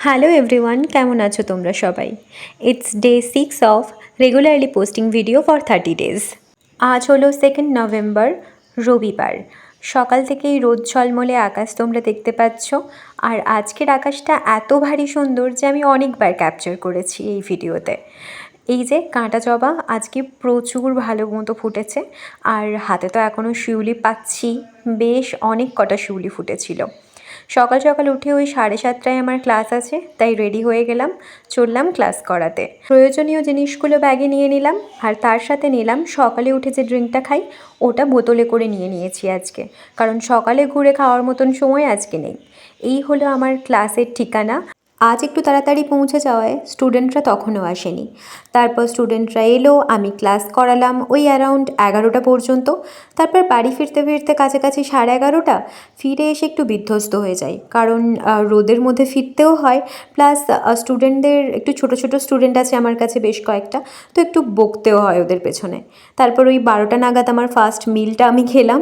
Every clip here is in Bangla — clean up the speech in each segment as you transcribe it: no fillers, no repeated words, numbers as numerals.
হ্যালো এভরিওয়ান, কেমন আছো তোমরা সবাই? It's day 6 of regularly posting video for 30 days. আজ হলো 2 নভেম্বর, রবিবার। সকাল থেকেই রোদ ঝলমলে আকাশ তোমরা দেখতে পাচ্ছ। আর আজকের আকাশটা এত ভারী সুন্দর যে আমি অনেকবার ক্যাপচার করেছি এই ভিডিওতে। এই যে কাঁটা জবা আজকে প্রচুর ভালো মতো ফুটেছে। আর হাতে তো এখনও শিউলি পাচ্ছি, বেশ অনেক কটা শিউলি ফুটেছিল। সকাল সকাল উঠে ওই 7:30টায় আমার ক্লাস আছে, তাই রেডি হয়ে গেলাম, চললাম ক্লাস করাতে। প্রয়োজনীয় জিনিসগুলো ব্যাগে নিয়ে নিলাম, আর তার সাথে নিলাম সকালে উঠে যে ড্রিঙ্কটা খাই ওটা বোতলে করে নিয়ে নিয়েছি আজকে, কারণ সকালে ঘুরে খাওয়ার মতন সময় আজকে নেই। এই হলো আমার ক্লাসের ঠিকানা। আজ একটু তাড়াতাড়ি পৌঁছে যাওয়ায় স্টুডেন্টরা তখনও আসেনি। তারপর স্টুডেন্টরা এলো, আমি ক্লাস করালাম ওই অ্যারাউন্ড 11টা পর্যন্ত। তারপর বাড়ি ফিরতে ফিরতে কাছাকাছি 11:30। ফিরে এসে একটু বিধ্বস্ত হয়ে যাই, কারণ রোদের মধ্যে ফিরতেও হয়, প্লাস স্টুডেন্টদের একটু ছোট ছোট স্টুডেন্ট আছে আমার কাছে বেশ কয়েকটা, তো একটু বকতেও হয় ওদের পেছনে। তারপর ওই 12টা নাগাদ আমার ফার্স্ট মিলটা আমি খেলাম।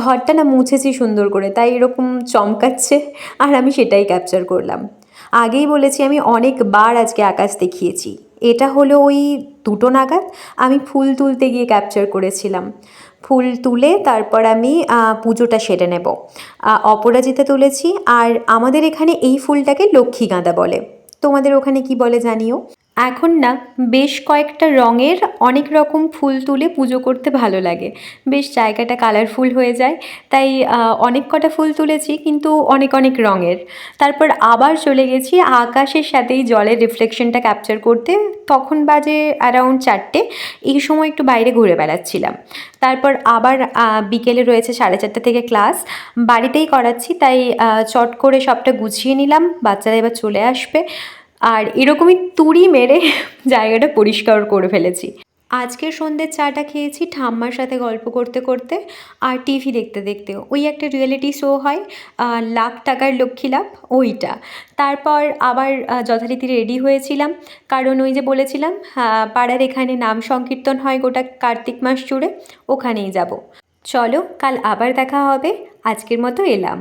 ঘরটা না মুছেছি সুন্দর করে, তাই এরকম চমকাচ্ছে, আর আমি সেটাই ক্যাপচার করলাম। আগেই বলেছি আমি অনেকবার আজকে আকাশ দেখিয়েছি। এটা হলো ওই 2টো নাগাদ আমি ফুল তুলতে গিয়ে ক্যাপচার করেছিলাম। ফুল তুলে তারপর আমি পুজোটা সেরে নেব। অপরাজিতা তুলেছি, আর আমাদের এখানে এই ফুলটাকে লক্ষ্মী গাঁদা বলে। তোমাদের ওখানে কি বলে জানিও। এখন না বেশ কয়েকটা রঙের অনেক রকম ফুল তুলে পুজো করতে ভালো লাগে, বেশ জায়গাটা কালারফুল হয়ে যায়। তাই অনেক কটা ফুল তুলেছি, কিন্তু অনেক অনেক রঙের। তারপর আবার চলে গেছি আকাশের সাথেই জলের রিফ্লেকশনটা ক্যাপচার করতে। তখন বাজে অ্যারাউন্ড 4টে। এই সময় একটু বাইরে ঘুরে বেড়াচ্ছিলাম। তারপর আবার বিকেলে রয়েছে 4:30 থেকে ক্লাস, বাড়িতেই করাচ্ছি, তাই চট করে সবটা গুছিয়ে নিলাম, বাচ্চারা এবার চলে আসবে। আর এরকমই তুড়ি মেরে জায়গাটা পরিষ্কার করে ফেলেছি। আজকের সন্ধ্যের চাটা খেয়েছি ঠাম্মার সাথে গল্প করতে করতে, আর টিভি দেখতে দেখতে। ওই একটা রিয়েলিটি শো হয়, লাখ টাকার লক্ষ্মী লাভ, ওইটা। তারপর আবার যথারীতি রেডি হয়েছিলাম, কারণ ওই যে বলেছিলাম পাড়ার এখানে নাম সংকীর্তন হয় গোটা কার্তিক মাস জুড়ে, ওখানেই যাব। চলো কাল আবার দেখা হবে, আজকের মতো এলাম।